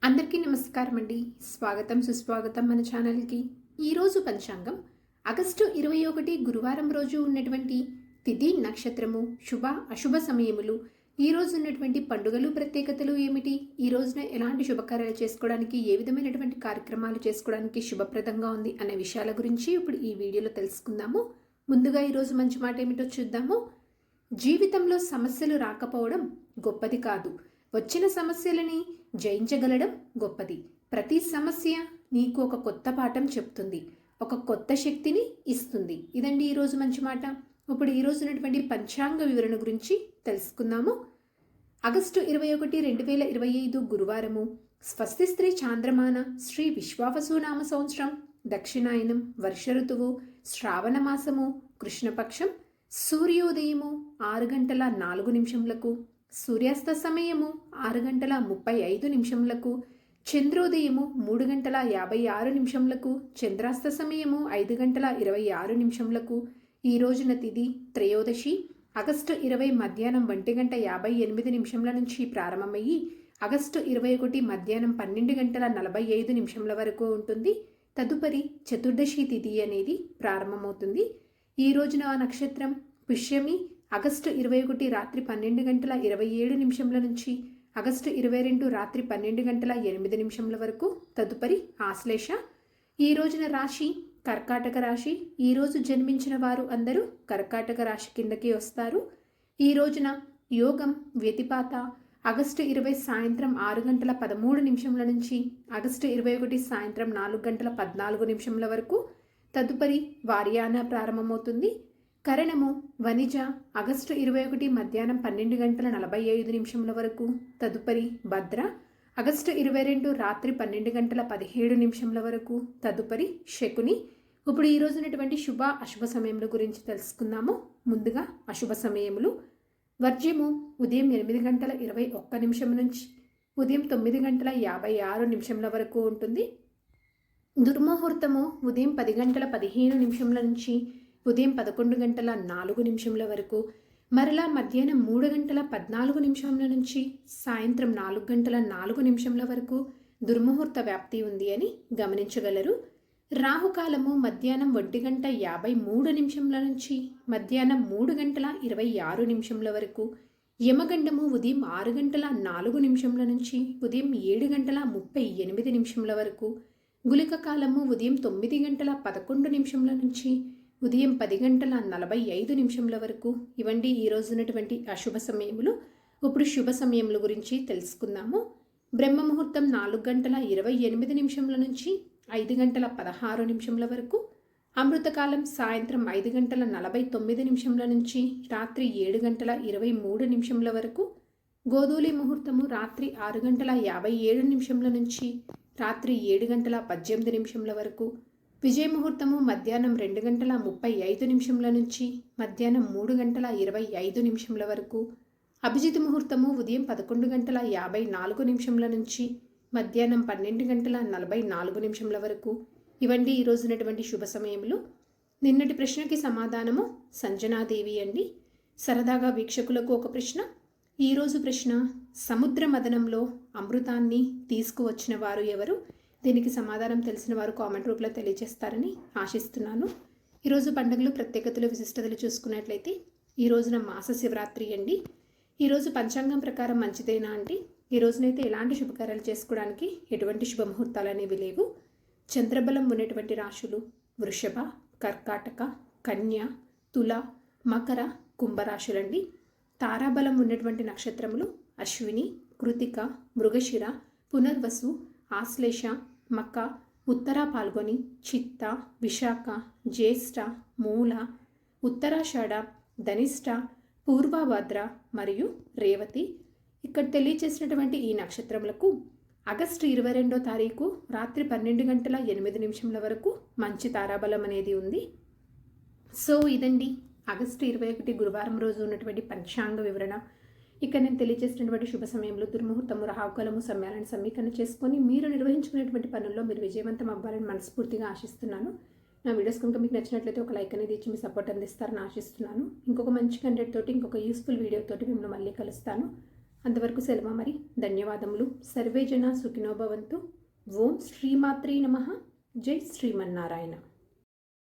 అందరికీ నమస్కారం అండి. స్వాగతం సుస్వాగతం మన ఛానల్కి. ఈరోజు పంచాంగం ఆగస్టు 21 గురువారం రోజు ఉన్నటువంటి తిథి నక్షత్రము శుభ అశుభ సమయములు, ఈ రోజు ఉన్నటువంటి పండుగలు ప్రత్యేకతలు ఏమిటి, ఈ రోజున ఎలాంటి శుభకార్యాలు చేసుకోవడానికి, ఏ విధమైనటువంటి కార్యక్రమాలు చేసుకోవడానికి శుభప్రదంగా ఉంది అనే విషయాల గురించి ఇప్పుడు ఈ వీడియోలో తెలుసుకుందాము. ముందుగా ఈరోజు మంచి మాట ఏమిటో చూద్దాము. జీవితంలో సమస్యలు రాకపోవడం గొప్పది కాదు, వచ్చిన సమస్యలని జయించగలడం గొప్పది. ప్రతి సమస్య నీకు ఒక కొత్త పాఠం చెప్తుంది, ఒక కొత్త శక్తిని ఇస్తుంది. ఇదండి ఈరోజు మంచి మాట. ఇప్పుడు ఈరోజు ఉన్నటువంటి పంచాంగ వివరణ గురించి తెలుసుకుందాము. ఆగస్టు 21, 2025 గురువారము. స్వస్తి స్త్రీ చాంద్రమాన శ్రీ విశ్వావసునామ సంవత్సరం, దక్షిణాయనం, వర్ష ఋతువు, శ్రావణ మాసము, కృష్ణపక్షం, సూర్యోదయము 6:04, సూర్యాస్త సమయము 6:35, చంద్రోదయము 3:56, చంద్రాస్త సమయము 5:26. ఈ రోజున తిథి త్రయోదశి. ఆగస్టు 20 మధ్యాహ్నం 1:58 నుంచి ప్రారంభమయ్యి ఆగస్టు 21 మధ్యాహ్నం 12:45 వరకు ఉంటుంది. తదుపరి చతుర్దశి తిథి అనేది ప్రారంభమవుతుంది. ఈ రోజున నక్షత్రం పుష్యమి. ఆగస్టు 21 రాత్రి 12:27 నుంచి ఆగస్టు 22 రాత్రి 12:08 వరకు. తదుపరి ఆశ్లేష. ఈ రోజున రాశి కర్కాటక రాశి. ఈరోజు జన్మించిన వారు అందరూ కర్కాటక రాశి కిందకి వస్తారు. ఈ రోజున యోగం వ్యతిపాత. ఆగస్టు 20 సాయంత్రం 6:13 నుంచి ఆగస్టు 21 సాయంత్రం 4:14 వరకు. తదుపరి వార్యాన ప్రారంభమవుతుంది. కరణము వనిజ. ఆగస్టు 21 మధ్యాహ్నం 12:45 వరకు. తదుపరి భద్ర. ఆగస్టు 22 రాత్రి 12:17 వరకు. తదుపరి శకుని. ఇప్పుడు ఈ రోజు ఉన్నటువంటి శుభ అశుభ సమయముల గురించి తెలుసుకుందాము. ముందుగా అశుభ సమయములు. వర్జ్యము ఉదయం 8:21 నుంచి ఉదయం 9:56 వరకు ఉంటుంది. దుర్ముహూర్తము ఉదయం 10:15 నుంచి ఉదయం 11:04 వరకు. మరలా మధ్యాహ్నం 3:14 నుంచి సాయంత్రం 4:04 వరకు దుర్ముహూర్త వ్యాప్తి ఉంది అని గమనించగలరు. రాహుకాలము మధ్యాహ్నం 1:53 నుంచి మధ్యాహ్నం 3:26 వరకు. యమగండము ఉదయం 6:04 నుంచి ఉదయం 7:38 వరకు. గుళిక కాలము ఉదయం 9:11 నుంచి ఉదయం 10:45 వరకు. ఇవండి ఈ రోజు ఉన్నటువంటి అశుభ సమయములు. ఇప్పుడు శుభ సమయముల గురించి తెలుసుకుందాము. బ్రహ్మ ముహూర్తం 4:28 నుంచి 5:16 వరకు. అమృతకాలం సాయంత్రం 5:49 నుంచి రాత్రి 7:23 వరకు. గోధూలి ముహూర్తము రాత్రి 6:57 నుంచి రాత్రి 7:18 వరకు. విజయ ముహూర్తము మధ్యాహ్నం 2:35 నుంచి మధ్యాహ్నం 3:25 వరకు. అభిజిత్ ముహూర్తము ఉదయం 11:54 నుంచి మధ్యాహ్నం 12:44 వరకు. ఇవండి ఈ రోజు ఉన్నటువంటి శుభ సమయములు. నిన్నటి ప్రశ్నకి సమాధానము సంజనాదేవి అండి. సరదాగా వీక్షకులకు ఒక ప్రశ్న. ఈరోజు ప్రశ్న: సముద్ర మదనంలో అమృతాన్ని తీసుకువచ్చిన వారు ఎవరు? దీనికి సమాధానం తెలిసిన వారు కామెంట్ రూపంలో తెలియజేస్తారని ఆశిస్తున్నాను. ఈరోజు పండుగలు ప్రత్యేకతలు విశిష్టతలు చూసుకున్నట్లయితే ఈ రోజున మాస శివరాత్రి అండి. ఈరోజు పంచాంగం ప్రకారం మంచిదేనా అంటే ఈ రోజునైతే ఎలాంటి శుభకార్యాలు చేసుకోవడానికి ఎటువంటి శుభముహూర్తాలు అనేవి లేవు. చంద్రబలం ఉన్నటువంటి రాశులు వృషభ, కర్కాటక, కన్య, తుల, మకర, కుంభరాశులండి. తారాబలం ఉన్నటువంటి నక్షత్రములు అశ్విని, కృతిక, మృగశిర, పునర్వసు, ఆశ్లేష, మక, ఉత్తర పాల్గొని, చిత్త, విశాఖ, జ్యేష్ఠ, మూల, ఉత్తరాషాఢ, ధనిష్ట, పూర్వభద్ర మరియు రేవతి. ఇక్కడ తెలియచేసినటువంటి ఈ నక్షత్రములకు ఆగస్టు 22వ తారీఖు రాత్రి 12:08 వరకు మంచి తారాబలం అనేది ఉంది. సో ఇదండి ఆగస్టు 21 గురువారం రోజు ఉన్నటువంటి పంచాంగ వివరణ. ఇక్కడ నేను తెలియజేసినటువంటి శుభ సమయంలో దుర్ముహూర్తము, రాహుకాలము సమయాలను సమీకరణ చేసుకొని మీరు నిర్వహించుకునేటువంటి పనుల్లో మీరు విజయవంతం అవ్వాలని మనస్ఫూర్తిగా ఆశిస్తున్నాను. నా వీడియోస్ కనుక మీకు నచ్చినట్లయితే ఒక లైక్ అనేది ఇచ్చి మీ సపోర్ట్ అందిస్తారని ఆశిస్తున్నాను. ఇంకొక మంచి కంటెంట్ తోటి ఇంకొక యూస్ఫుల్ వీడియో తోటి మిమ్మల్ని మళ్ళీ కలుస్తాను. అంతవరకు సెలవు మరి. ధన్యవాదములు. సర్వే జన సుఖినో భవంతు. ఓం శ్రీమాత్రే నమః. జై శ్రీమన్నారాయణ.